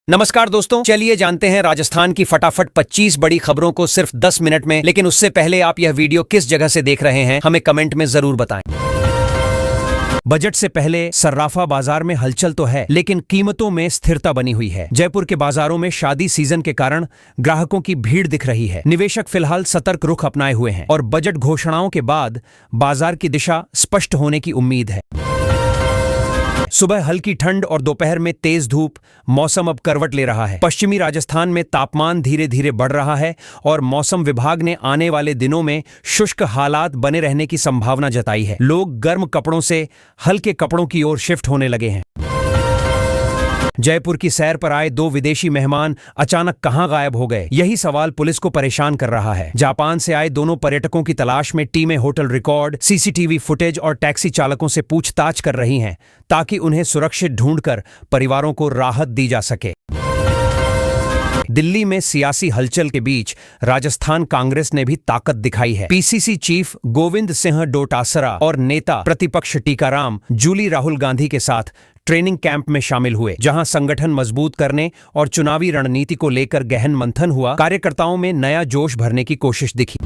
नमस्कार दोस्तों, चलिए जानते हैं राजस्थान की फटाफट 25 बड़ी खबरों को सिर्फ 10 मिनट में। लेकिन उससे पहले आप यह वीडियो किस जगह से देख रहे हैं हमें कमेंट में जरूर बताएं। बजट से पहले सर्राफा बाजार में हलचल तो है, लेकिन कीमतों में स्थिरता बनी हुई है। जयपुर के बाजारों में शादी सीजन के कारण ग्राहकों की भीड़ दिख रही है। निवेशक फिलहाल सतर्क रुख अपनाए हुए हैं और बजट घोषणाओं के बाद बाजार की दिशा स्पष्ट होने की उम्मीद है। सुबह हल्की ठंड और दोपहर में तेज धूप, मौसम अब करवट ले रहा है। पश्चिमी राजस्थान में तापमान धीरे धीरे बढ़ रहा है और मौसम विभाग ने आने वाले दिनों में शुष्क हालात बने रहने की संभावना जताई है। लोग गर्म कपड़ों से हल्के कपड़ों की ओर शिफ्ट होने लगे हैं। जयपुर की सैर पर आए 2 विदेशी मेहमान अचानक कहां गायब हो गए, यही सवाल पुलिस को परेशान कर रहा है। जापान से आए दोनों पर्यटकों की तलाश में टीमें होटल रिकॉर्ड, सीसीटीवी फुटेज और टैक्सी चालकों से पूछताछ कर रही हैं, ताकि उन्हें सुरक्षित ढूंढकर परिवारों को राहत दी जा सके। दिल्ली में सियासी हलचल के बीच राजस्थान कांग्रेस ने भी ताकत दिखाई है। पीसीसी चीफ गोविंद सिंह डोटासरा और नेता प्रतिपक्ष टीकाराम जूली राहुल गांधी के साथ ट्रेनिंग कैंप में शामिल हुए, जहां संगठन मजबूत करने और चुनावी रणनीति को लेकर गहन मंथन हुआ। कार्यकर्ताओं में नया जोश भरने की कोशिश दिखी।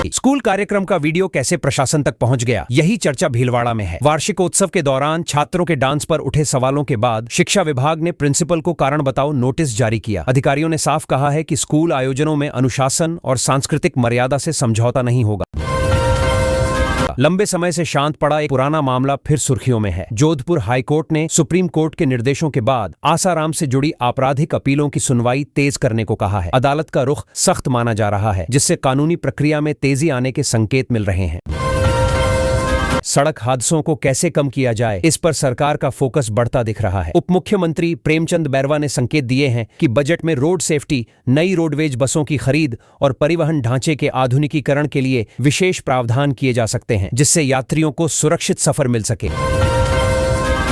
स्कूल कार्यक्रम का वीडियो कैसे प्रशासन तक पहुंच गया, यही चर्चा भीलवाड़ा में है। वार्षिकोत्सव के दौरान छात्रों के डांस पर उठे सवालों के बाद शिक्षा विभाग ने प्रिंसिपल को कारण बताओ नोटिस जारी किया। अधिकारियों ने साफ कहा है कि स्कूल आयोजनों में अनुशासन और सांस्कृतिक मर्यादा से समझौता नहीं होगा। लंबे समय से शांत पड़ा एक पुराना मामला फिर सुर्खियों में है। जोधपुर हाईकोर्ट ने सुप्रीम कोर्ट के निर्देशों के बाद आसाराम से जुड़ी आपराधिक अपीलों की सुनवाई तेज करने को कहा है। अदालत का रुख सख्त माना जा रहा है, जिससे कानूनी प्रक्रिया में तेजी आने के संकेत मिल रहे हैं। सड़क हादसों को कैसे कम किया जाए, इस पर सरकार का फोकस बढ़ता दिख रहा है। उप मुख्यमंत्री प्रेमचंद बैरवा ने संकेत दिए हैं कि बजट में रोड सेफ्टी, नई रोडवेज बसों की खरीद और परिवहन ढांचे के आधुनिकीकरण के लिए विशेष प्रावधान किए जा सकते हैं, जिससे यात्रियों को सुरक्षित सफर मिल सके।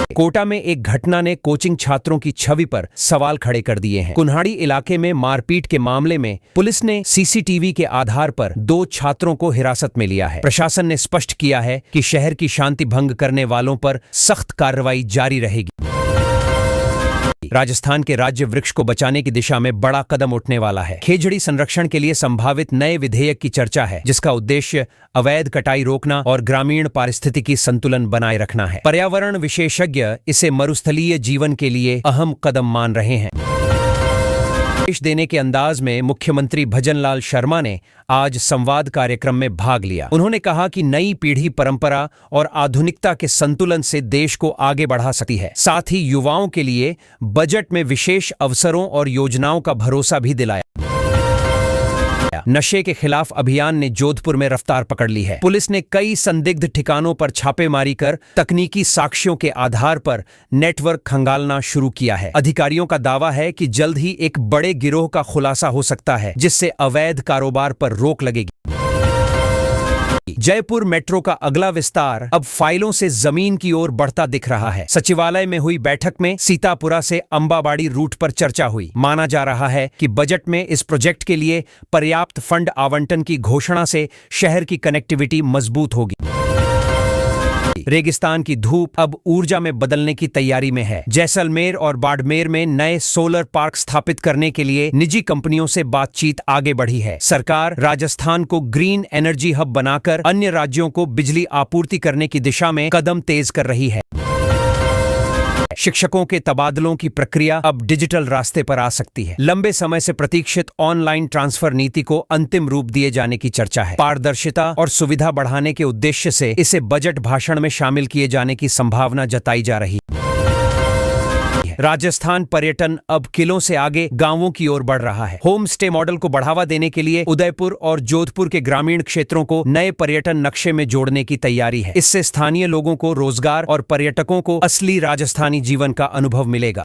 कोटा में एक घटना ने कोचिंग छात्रों की छवि पर सवाल खड़े कर दिए हैं। कुन्हाड़ी इलाके में मारपीट के मामले में पुलिस ने सीसीटीवी के आधार पर 2 छात्रों को हिरासत में लिया है। प्रशासन ने स्पष्ट किया है कि शहर की शांति भंग करने वालों पर सख्त कार्रवाई जारी रहेगी। राजस्थान के राज्य वृक्ष को बचाने की दिशा में बड़ा कदम उठने वाला है। खेजड़ी संरक्षण के लिए संभावित नए विधेयक की चर्चा है, जिसका उद्देश्य अवैध कटाई रोकना और ग्रामीण पारिस्थितिकी संतुलन बनाए रखना है। पर्यावरण विशेषज्ञ इसे मरुस्थलीय जीवन के लिए अहम कदम मान रहे हैं। देने के अंदाज में मुख्यमंत्री भजनलाल शर्मा ने आज संवाद कार्यक्रम में भाग लिया। उन्होंने कहा कि नई पीढ़ी परंपरा और आधुनिकता के संतुलन से देश को आगे बढ़ा सकती है। साथ ही युवाओं के लिए बजट में विशेष अवसरों और योजनाओं का भरोसा भी दिलाया। नशे के खिलाफ अभियान ने जोधपुर में रफ्तार पकड़ ली है। पुलिस ने कई संदिग्ध ठिकानों पर छापेमारी कर तकनीकी साक्ष्यों के आधार पर नेटवर्क खंगालना शुरू किया है। अधिकारियों का दावा है कि जल्द ही एक बड़े गिरोह का खुलासा हो सकता है, जिससे अवैध कारोबार पर रोक लगेगी। जयपुर मेट्रो का अगला विस्तार अब फाइलों से जमीन की ओर बढ़ता दिख रहा है। सचिवालय में हुई बैठक में सीतापुरा से अंबाबाड़ी रूट पर चर्चा हुई। माना जा रहा है कि बजट में इस प्रोजेक्ट के लिए पर्याप्त फंड आवंटन की घोषणा से शहर की कनेक्टिविटी मजबूत होगी। रेगिस्तान की धूप अब ऊर्जा में बदलने की तैयारी में है। जैसलमेर और बाड़मेर में नए सोलर पार्क स्थापित करने के लिए निजी कंपनियों से बातचीत आगे बढ़ी है। सरकार राजस्थान को ग्रीन एनर्जी हब बनाकर अन्य राज्यों को बिजली आपूर्ति करने की दिशा में कदम तेज कर रही है। शिक्षकों के तबादलों की प्रक्रिया अब डिजिटल रास्ते पर आ सकती है। लंबे समय से प्रतीक्षित ऑनलाइन ट्रांसफर नीति को अंतिम रूप दिए जाने की चर्चा है। पारदर्शिता और सुविधा बढ़ाने के उद्देश्य से इसे बजट भाषण में शामिल किए जाने की संभावना जताई जा रही है। राजस्थान पर्यटन अब किलों से आगे गांवों की ओर बढ़ रहा है। होम स्टे मॉडल को बढ़ावा देने के लिए उदयपुर और जोधपुर के ग्रामीण क्षेत्रों को नए पर्यटन नक्शे में जोड़ने की तैयारी है। इससे स्थानीय लोगों को रोजगार और पर्यटकों को असली राजस्थानी जीवन का अनुभव मिलेगा।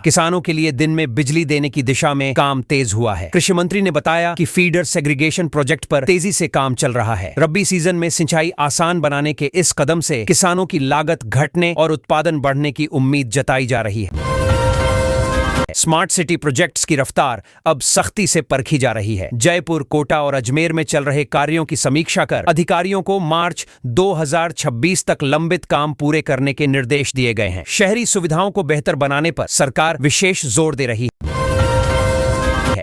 किसानों के लिए दिन में बिजली देने की दिशा में काम तेज हुआ है। कृषि मंत्री ने बताया कि फीडर सेग्रीगेशन प्रोजेक्ट पर तेजी से काम चल रहा है। रब्बी सीजन में सिंचाई आसान बनाने के इस कदम से किसानों की लागत घटने और उत्पादन बढ़ने की उम्मीद जताई जा रही है। स्मार्ट सिटी प्रोजेक्ट्स की रफ्तार अब सख्ती से परखी जा रही है। जयपुर, कोटा और अजमेर में चल रहे कार्यों की समीक्षा कर अधिकारियों को मार्च 2026 तक लंबित काम पूरे करने के निर्देश दिए गए हैं। शहरी सुविधाओं को बेहतर बनाने पर सरकार विशेष जोर दे रही है।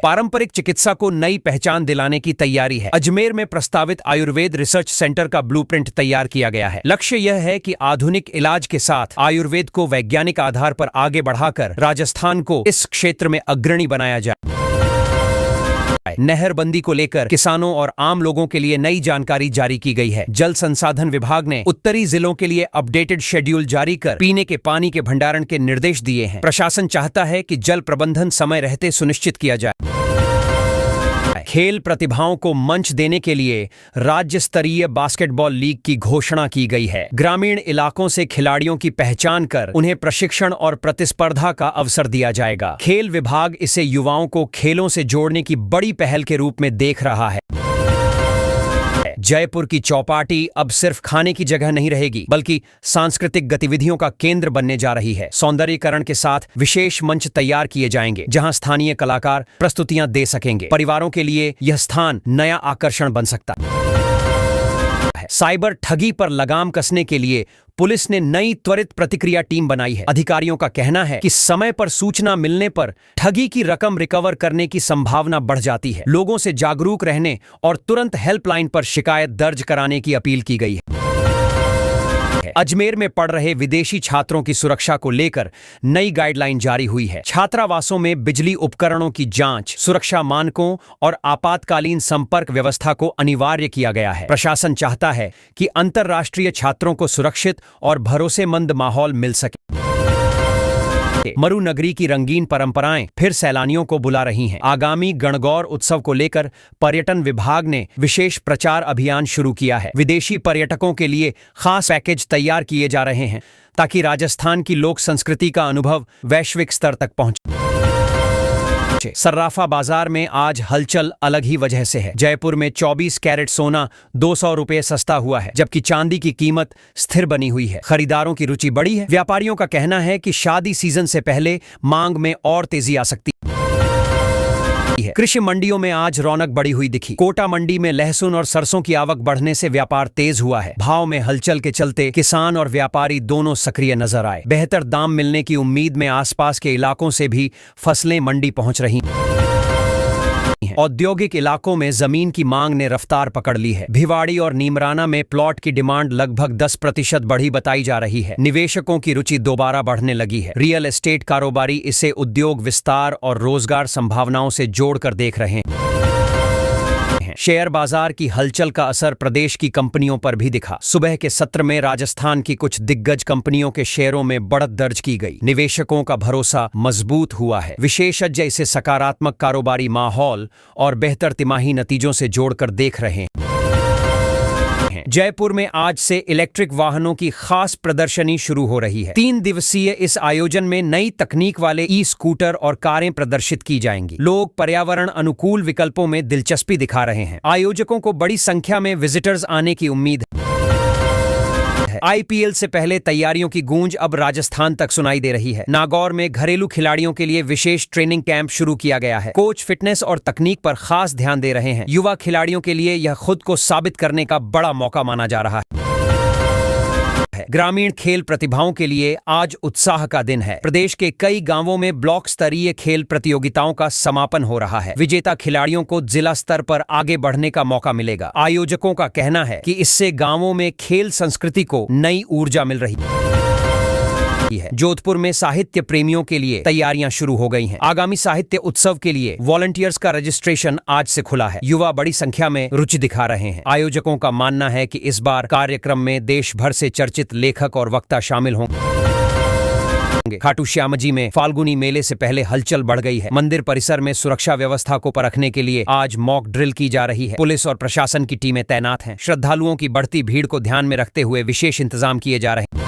पारंपरिक चिकित्सा को नई पहचान दिलाने की तैयारी है। अजमेर में प्रस्तावित आयुर्वेद रिसर्च सेंटर का ब्लूप्रिंट तैयार किया गया है। लक्ष्य यह है कि आधुनिक इलाज के साथ आयुर्वेद को वैज्ञानिक आधार पर आगे बढ़ाकर राजस्थान को इस क्षेत्र में अग्रणी बनाया जाए। नहरबंदी को लेकर किसानों और आम लोगों के लिए नई जानकारी जारी की गई है। जल संसाधन विभाग ने उत्तरी जिलों के लिए अपडेटेड शेड्यूल जारी कर पीने के पानी के भंडारण के निर्देश दिए हैं। प्रशासन चाहता है कि जल प्रबंधन समय रहते सुनिश्चित किया जाए। खेल प्रतिभाओं को मंच देने के लिए राज्य स्तरीय बास्केटबॉल लीग की घोषणा की गई है। ग्रामीण इलाकों से खिलाड़ियों की पहचान कर उन्हें प्रशिक्षण और प्रतिस्पर्धा का अवसर दिया जाएगा। खेल विभाग इसे युवाओं को खेलों से जोड़ने की बड़ी पहल के रूप में देख रहा है। जयपुर की चौपाटी अब सिर्फ खाने की जगह नहीं रहेगी, बल्कि सांस्कृतिक गतिविधियों का केंद्र बनने जा रही है। सौंदर्यीकरण के साथ विशेष मंच तैयार किए जाएंगे, जहां स्थानीय कलाकार प्रस्तुतियां दे सकेंगे। परिवारों के लिए यह स्थान नया आकर्षण बन सकता है। साइबर ठगी पर लगाम कसने के लिए पुलिस ने नई त्वरित प्रतिक्रिया टीम बनाई है। अधिकारियों का कहना है कि समय पर सूचना मिलने पर ठगी की रकम रिकवर करने की संभावना बढ़ जाती है। लोगों से जागरूक रहने और तुरंत हेल्पलाइन पर शिकायत दर्ज कराने की अपील की गई है। अजमेर में पढ़ रहे विदेशी छात्रों की सुरक्षा को लेकर नई गाइडलाइन जारी हुई है। छात्रावासों में बिजली उपकरणों की जांच, सुरक्षा मानकों और आपातकालीन संपर्क व्यवस्था को अनिवार्य किया गया है। प्रशासन चाहता है कि अंतर्राष्ट्रीय छात्रों को सुरक्षित और भरोसेमंद माहौल मिल सके। मरुनगरी की रंगीन परंपराएं फिर सैलानियों को बुला रही हैं। आगामी गणगौर उत्सव को लेकर पर्यटन विभाग ने विशेष प्रचार अभियान शुरू किया है। विदेशी पर्यटकों के लिए खास पैकेज तैयार किए जा रहे हैं, ताकि राजस्थान की लोक संस्कृति का अनुभव वैश्विक स्तर तक पहुंचे। सर्राफा बाजार में आज हलचल अलग ही वजह से है। जयपुर में 24 कैरेट सोना 200 रुपये सस्ता हुआ है, जबकि चांदी की कीमत स्थिर बनी हुई है। खरीदारों की रुचि बढ़ी है। व्यापारियों का कहना है कि शादी सीजन से पहले मांग में और तेजी आ सकती है। कृषि मंडियों में आज रौनक बढ़ी हुई दिखी। कोटा मंडी में लहसुन और सरसों की आवक बढ़ने से व्यापार तेज हुआ है। भाव में हलचल के चलते किसान और व्यापारी दोनों सक्रिय नजर आए। बेहतर दाम मिलने की उम्मीद में आसपास के इलाकों से भी फसलें मंडी पहुंच रही हैं। औद्योगिक इलाकों में जमीन की मांग ने रफ्तार पकड़ ली है। भिवाड़ी और नीमराना में प्लॉट की डिमांड लगभग 10% बढ़ी बताई जा रही है। निवेशकों की रुचि दोबारा बढ़ने लगी है। रियल एस्टेट कारोबारी इसे उद्योग विस्तार और रोजगार संभावनाओं से जोड़कर देख रहे हैं। शेयर बाजार की हलचल का असर प्रदेश की कंपनियों पर भी दिखा। सुबह के सत्र में राजस्थान की कुछ दिग्गज कंपनियों के शेयरों में बढ़त दर्ज की गई। निवेशकों का भरोसा मजबूत हुआ है। विशेषज्ञ इसे सकारात्मक कारोबारी माहौल और बेहतर तिमाही नतीजों से जोड़कर देख रहे हैं। जयपुर में आज से इलेक्ट्रिक वाहनों की खास प्रदर्शनी शुरू हो रही है। 3 दिवसीय इस आयोजन में नई तकनीक वाले ई स्कूटर और कारें प्रदर्शित की जाएंगी। लोग पर्यावरण अनुकूल विकल्पों में दिलचस्पी दिखा रहे हैं। आयोजकों को बड़ी संख्या में विजिटर्स आने की उम्मीद है। आईपीएल से पहले तैयारियों की गूंज अब राजस्थान तक सुनाई दे रही है। नागौर में घरेलू खिलाड़ियों के लिए विशेष ट्रेनिंग कैंप शुरू किया गया है। कोच फिटनेस और तकनीक पर खास ध्यान दे रहे हैं। युवा खिलाड़ियों के लिए यह खुद को साबित करने का बड़ा मौका माना जा रहा है। ग्रामीण खेल प्रतिभाओं के लिए आज उत्साह का दिन है। प्रदेश के कई गांवों में ब्लॉक स्तरीय खेल प्रतियोगिताओं का समापन हो रहा है। विजेता खिलाड़ियों को जिला स्तर पर आगे बढ़ने का मौका मिलेगा। आयोजकों का कहना है कि इससे गांवों में खेल संस्कृति को नई ऊर्जा मिल रही है। जोधपुर में साहित्य प्रेमियों के लिए तैयारियां शुरू हो गई हैं। आगामी साहित्य उत्सव के लिए वॉलंटियर्स का रजिस्ट्रेशन आज से खुला है। युवा बड़ी संख्या में रुचि दिखा रहे हैं। आयोजकों का मानना है कि इस बार कार्यक्रम में देश भर से चर्चित लेखक और वक्ता शामिल होंगे। खाटू श्याम जी में फाल्गुनी मेले से पहले हलचल बढ़ गई है। मंदिर परिसर में सुरक्षा व्यवस्था को परखने के लिए आज मॉक ड्रिल की जा रही है। पुलिस और प्रशासन की टीमें तैनात हैं। श्रद्धालुओं की बढ़ती भीड़ को ध्यान में रखते हुए विशेष इंतजाम किए जा रहे हैं।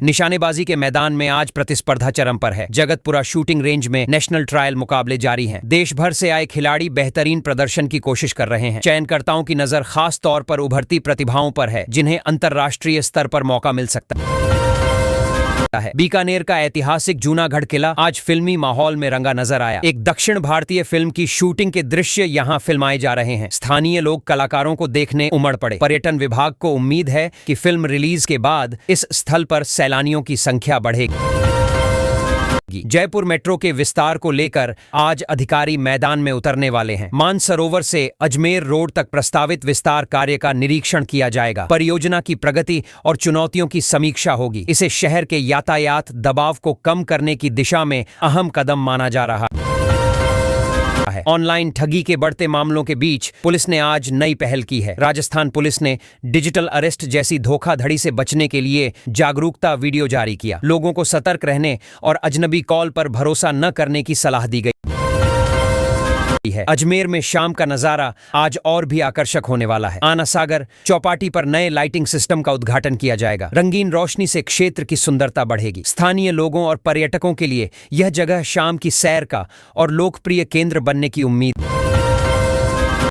निशानेबाजी के मैदान में आज प्रतिस्पर्धा चरम पर है। जगतपुरा शूटिंग रेंज में नेशनल ट्रायल मुकाबले जारी हैं। देश भर से आए खिलाड़ी बेहतरीन प्रदर्शन की कोशिश कर रहे हैं। चयनकर्ताओं की नजर खास तौर पर उभरती प्रतिभाओं पर है, जिन्हें अंतर्राष्ट्रीय स्तर पर मौका मिल सकता है। है। बीकानेर का ऐतिहासिक जूनागढ़ किला आज फिल्मी माहौल में रंगा नजर आया। एक दक्षिण भारतीय फिल्म की शूटिंग के दृश्य यहाँ फिल्माए जा रहे हैं। स्थानीय लोग कलाकारों को देखने उमड़ पड़े। पर्यटन विभाग को उम्मीद है कि फिल्म रिलीज के बाद इस स्थल पर सैलानियों की संख्या बढ़ेगी। जयपुर मेट्रो के विस्तार को लेकर आज अधिकारी मैदान में उतरने वाले हैं। मानसरोवर से अजमेर रोड तक प्रस्तावित विस्तार कार्य का निरीक्षण किया जाएगा। परियोजना की प्रगति और चुनौतियों की समीक्षा होगी। इसे शहर के यातायात दबाव को कम करने की दिशा में अहम कदम माना जा रहा है। ऑनलाइन ठगी के बढ़ते मामलों के बीच पुलिस ने आज नई पहल की है। राजस्थान पुलिस ने डिजिटल अरेस्ट जैसी धोखाधड़ी से बचने के लिए जागरूकता वीडियो जारी किया। लोगों को सतर्क रहने और अजनबी कॉल पर भरोसा न करने की सलाह दी गई है। अजमेर में शाम का नजारा आज और भी आकर्षक होने वाला है। आना सागर चौपाटी पर नए लाइटिंग सिस्टम का उद्घाटन किया जाएगा। रंगीन रोशनी से क्षेत्र की सुंदरता बढ़ेगी। स्थानीय लोगों और पर्यटकों के लिए यह जगह शाम की सैर का और लोकप्रिय केंद्र बनने की उम्मीद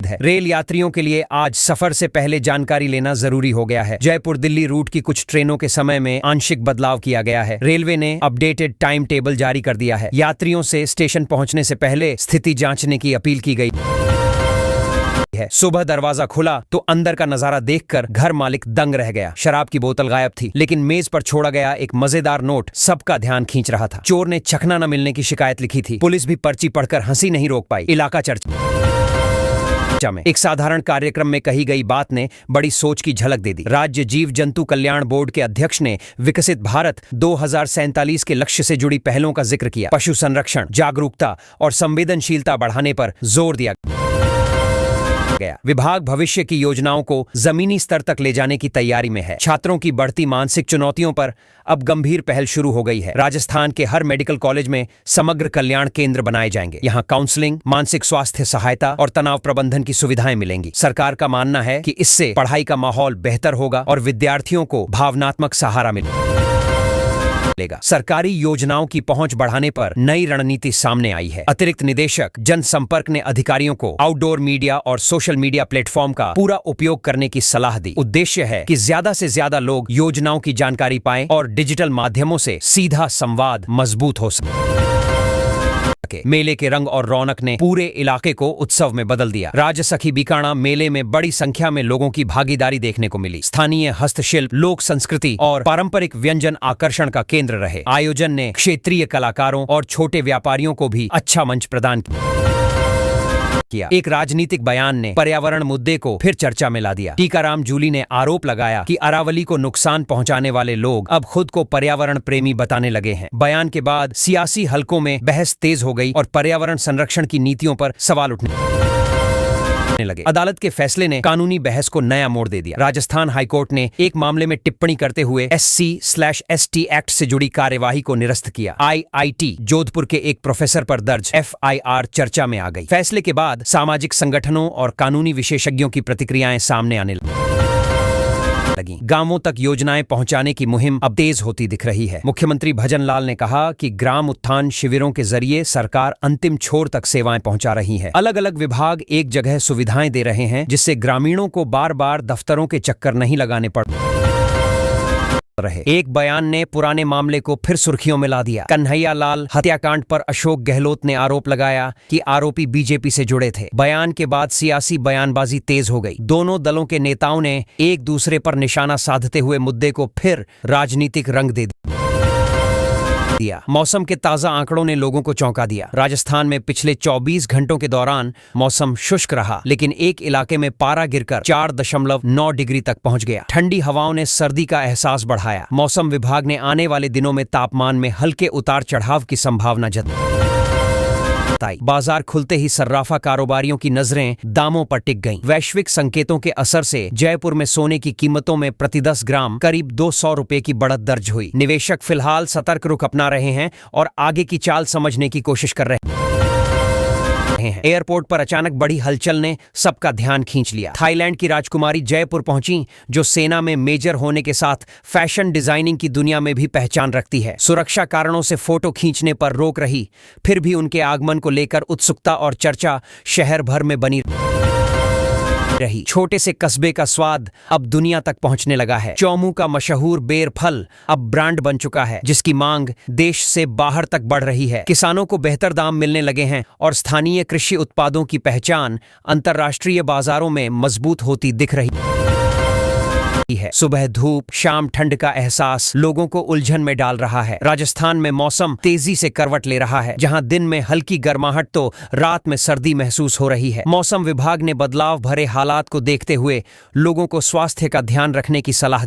है। रेल यात्रियों के लिए आज सफर से पहले जानकारी लेना जरूरी हो गया है। जयपुर दिल्ली रूट की कुछ ट्रेनों के समय में आंशिक बदलाव किया गया है। रेलवे ने अपडेटेड टाइम टेबल जारी कर दिया है। यात्रियों से स्टेशन पहुंचने से पहले स्थिति जांचने की अपील की गई है। सुबह दरवाजा खुला तो अंदर का नजारा देखकर घर मालिक दंग रह गया। शराब की बोतल गायब थी, लेकिन मेज पर छोड़ा गया एक मजेदार नोट सबका ध्यान खींच रहा था। चोर ने चखना न मिलने की शिकायत लिखी थी। पुलिस भी पर्ची पढ़कर हंसी नहीं रोक पाई। इलाका चर्चा में एक साधारण कार्यक्रम में कही गई बात ने बड़ी सोच की झलक दे दी। राज्य जीव जंतु कल्याण बोर्ड के अध्यक्ष ने विकसित भारत 2047 के लक्ष्य से जुड़ी पहलों का जिक्र किया। पशु संरक्षण, जागरूकता और संवेदनशीलता बढ़ाने पर जोर दिया गया। विभाग भविष्य की योजनाओं को जमीनी स्तर तक ले जाने की तैयारी में है। छात्रों की बढ़ती मानसिक चुनौतियों पर अब गंभीर पहल शुरू हो गई है। राजस्थान के हर मेडिकल कॉलेज में समग्र कल्याण केंद्र बनाए जाएंगे। यहाँ काउंसलिंग, मानसिक स्वास्थ्य सहायता और तनाव प्रबंधन की सुविधाएं मिलेंगी। सरकार का मानना है कि इससे पढ़ाई का माहौल बेहतर होगा और विद्यार्थियों को भावनात्मक सहारा मिलेगा। सरकारी योजनाओं की पहुंच बढ़ाने पर नई रणनीति सामने आई है। अतिरिक्त निदेशक जनसंपर्क ने अधिकारियों को आउटडोर मीडिया और सोशल मीडिया प्लेटफॉर्म का पूरा उपयोग करने की सलाह दी। उद्देश्य है कि ज्यादा से ज्यादा लोग योजनाओं की जानकारी पाएं और डिजिटल माध्यमों से सीधा संवाद मजबूत हो सके। मेले के रंग और रौनक ने पूरे इलाके को उत्सव में बदल दिया। राजसखी बीकाणा मेले में बड़ी संख्या में लोगों की भागीदारी देखने को मिली। स्थानीय हस्तशिल्प, लोक संस्कृति और पारंपरिक व्यंजन आकर्षण का केंद्र रहे। आयोजन ने क्षेत्रीय कलाकारों और छोटे व्यापारियों को भी अच्छा मंच प्रदान किया। एक राजनीतिक बयान ने पर्यावरण मुद्दे को फिर चर्चा में ला दिया। टीकाराम जूली ने आरोप लगाया कि अरावली को नुकसान पहुंचाने वाले लोग अब खुद को पर्यावरण प्रेमी बताने लगे हैं। बयान के बाद सियासी हलकों में बहस तेज हो गई और पर्यावरण संरक्षण की नीतियों पर सवाल उठने लगे। अदालत के फैसले ने कानूनी बहस को नया मोड़ दे दिया। राजस्थान हाईकोर्ट ने एक मामले में टिप्पणी करते हुए SC/ST एक्ट से जुड़ी कार्यवाही को निरस्त किया। IIT जोधपुर के एक प्रोफेसर पर दर्ज FIR चर्चा में आ गई। फैसले के बाद सामाजिक संगठनों और कानूनी विशेषज्ञों की प्रतिक्रियाएं सामने आने लगी। गांवों तक योजनाएं पहुंचाने की मुहिम अब तेज होती दिख रही है। मुख्यमंत्री भजन लाल ने कहा कि ग्राम उत्थान शिविरों के जरिए सरकार अंतिम छोर तक सेवाएं पहुंचा रही है। अलग अलग विभाग एक जगह सुविधाएं दे रहे हैं, जिससे ग्रामीणों को बार बार दफ्तरों के चक्कर नहीं लगाने पड़ रहे। एक बयान ने पुराने मामले को फिर सुर्खियों में ला दिया। कन्हैया लाल हत्याकांड पर अशोक गहलोत ने आरोप लगाया कि आरोपी बीजेपी से जुड़े थे। बयान के बाद सियासी बयानबाजी तेज हो गई। दोनों दलों के नेताओं ने एक दूसरे पर निशाना साधते हुए मुद्दे को फिर राजनीतिक रंग दे दिया। मौसम के ताजा आंकड़ों ने लोगों को चौंका दिया। राजस्थान में पिछले 24 घंटों के दौरान मौसम शुष्क रहा, लेकिन एक इलाके में पारा गिरकर 4.9 डिग्री तक पहुंच गया। ठंडी हवाओं ने सर्दी का एहसास बढ़ाया। मौसम विभाग ने आने वाले दिनों में तापमान में हल्के उतार चढ़ाव की संभावना जताई। बाजार खुलते ही सर्राफा कारोबारियों की नजरें दामों पर टिक गईं। वैश्विक संकेतों के असर से जयपुर में सोने की कीमतों में प्रति 10 ग्राम करीब 200 रुपए की बढ़त दर्ज हुई। निवेशक फिलहाल सतर्क रुख अपना रहे हैं और आगे की चाल समझने की कोशिश कर रहे हैं। एयरपोर्ट पर अचानक बड़ी हलचल ने सबका ध्यान खींच लिया। थाईलैंड की राजकुमारी जयपुर पहुंची, जो सेना में मेजर होने के साथ फैशन डिजाइनिंग की दुनिया में भी पहचान रखती है। सुरक्षा कारणों से फोटो खींचने पर रोक रही, फिर भी उनके आगमन को लेकर उत्सुकता और चर्चा शहर भर में बनी रही। छोटे से कस्बे का स्वाद अब दुनिया तक पहुंचने लगा है। चौमू का मशहूर बेर फल अब ब्रांड बन चुका है, जिसकी मांग देश से बाहर तक बढ़ रही है। किसानों को बेहतर दाम मिलने लगे हैं और स्थानीय कृषि उत्पादों की पहचान अंतर्राष्ट्रीय बाजारों में मजबूत होती दिख रही है। सुबह धूप, शाम ठंड का एहसास लोगों को उलझन में डाल रहा है। राजस्थान में मौसम तेजी से करवट ले रहा है, जहां दिन में हल्की गर्माहट तो रात में सर्दी महसूस हो रही है। मौसम विभाग ने बदलाव भरे हालात को देखते हुए लोगों को स्वास्थ्य का ध्यान रखने की सलाह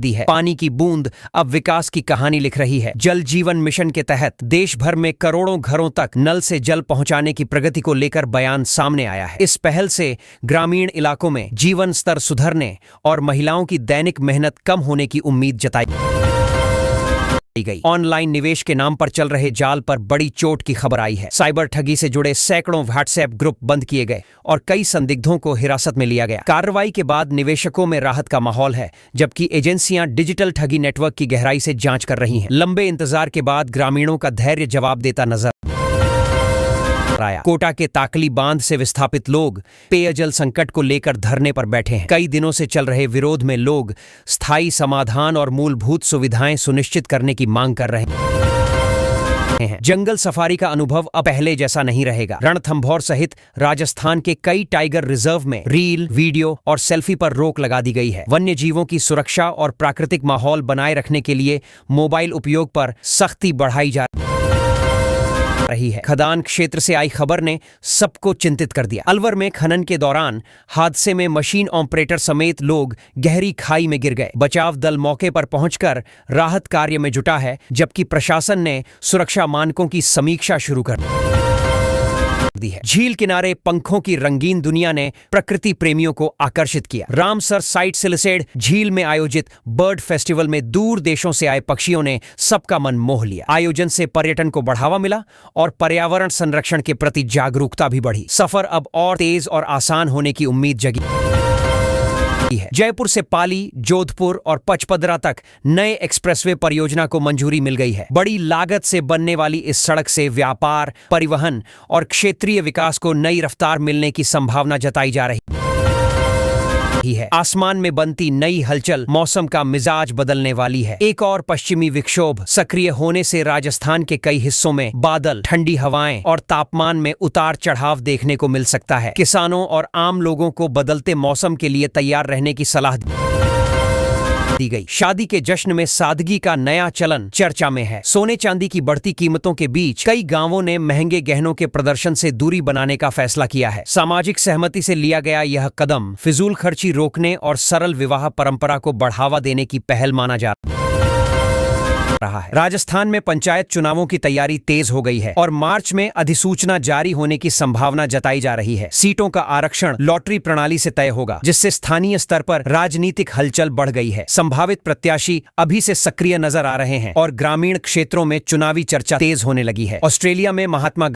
दी है। पानी की बूंद अब विकास की कहानी लिख रही है। जल जीवन मिशन के तहत देश भर में करोड़ों घरों तक नल से जल पहुंचाने की प्रगति को लेकर बयान सामने आया है। इस पहल से ग्रामीण इलाकों में जीवन स्तर सुधरने और महिलाओं की दैनिक मेहनत कम होने की उम्मीद जताई गई। ऑनलाइन निवेश के नाम पर चल रहे जाल पर बड़ी चोट की खबर आई है। साइबर ठगी से जुड़े सैकड़ों व्हाट्सएप ग्रुप बंद किए गए और कई संदिग्धों को हिरासत में लिया गया। कार्रवाई के बाद निवेशकों में राहत का माहौल है, जबकि एजेंसियां डिजिटल ठगी नेटवर्क की गहराई से जांच कर रही हैं। लंबे इंतजार के बाद ग्रामीणों का धैर्य जवाब देता नजर आया। कोटा के ताकली बांध से विस्थापित लोग पेयजल संकट को लेकर धरने पर बैठे हैं। कई दिनों से चल रहे विरोध में लोग स्थायी समाधान और मूलभूत सुविधाएं सुनिश्चित करने की मांग कर रहे हैं। जंगल सफारी का अनुभव अब पहले जैसा नहीं रहेगा। रणथंभौर सहित राजस्थान के कई टाइगर रिजर्व में रील, वीडियो और सेल्फी पर रोक लगा दी गई है। वन्य जीवों की सुरक्षा और प्राकृतिक माहौल बनाए रखने के लिए मोबाइल उपयोग पर सख्ती बढ़ाई जा रही है। खदान क्षेत्र से आई खबर ने सबको चिंतित कर दिया। अलवर में खनन के दौरान हादसे में मशीन ऑपरेटर समेत लोग गहरी खाई में गिर गए। बचाव दल मौके पर पहुंचकर राहत कार्य में जुटा है, जबकि प्रशासन ने सुरक्षा मानकों की समीक्षा शुरू कर दी है। झील किनारे पंखों की रंगीन दुनिया ने प्रकृति प्रेमियों को आकर्षित किया। रामसर साइट सिलिसेड झील में आयोजित बर्ड फेस्टिवल में दूर देशों से आए पक्षियों ने सबका मन मोह लिया। आयोजन से पर्यटन को बढ़ावा मिला और पर्यावरण संरक्षण के प्रति जागरूकता भी बढ़ी। सफर अब और तेज और आसान होने की उम्मीद जगी है। जयपुर से पाली, जोधपुर और पचपदरा तक नए एक्सप्रेसवे परियोजना को मंजूरी मिल गई है। बड़ी लागत से बनने वाली इस सड़क से व्यापार, परिवहन और क्षेत्रीय विकास को नई रफ्तार मिलने की संभावना जताई जा रही है। आसमान में बनती नई हलचल मौसम का मिजाज बदलने वाली है। एक और पश्चिमी विक्षोभ सक्रिय होने से राजस्थान के कई हिस्सों में बादल, ठंडी हवाएं और तापमान में उतार चढ़ाव देखने को मिल सकता है। किसानों और आम लोगों को बदलते मौसम के लिए तैयार रहने की सलाह दी गई। शादी के जश्न में सादगी का नया चलन चर्चा में है। सोने चांदी की बढ़ती कीमतों के बीच कई गांवों ने महंगे गहनों के प्रदर्शन से दूरी बनाने का फैसला किया है। सामाजिक सहमति से लिया गया यह कदम फिजूल खर्ची रोकने और सरल विवाह परंपरा को बढ़ावा देने की पहल माना जा रहा है। राजस्थान में पंचायत चुनावों की तैयारी तेज हो गई है और मार्च में अधिसूचना जारी होने की संभावना जताई जा रही है। सीटों का आरक्षण लॉटरी प्रणाली से तय होगा, जिससे स्थानीय स्तर पर राजनीतिक हलचल बढ़ गई है। संभावित प्रत्याशी अभी से सक्रिय नजर आ रहे हैं और ग्रामीण क्षेत्रों में चुनावी चर्चा तेज होने लगी है। ऑस्ट्रेलिया में महात्मा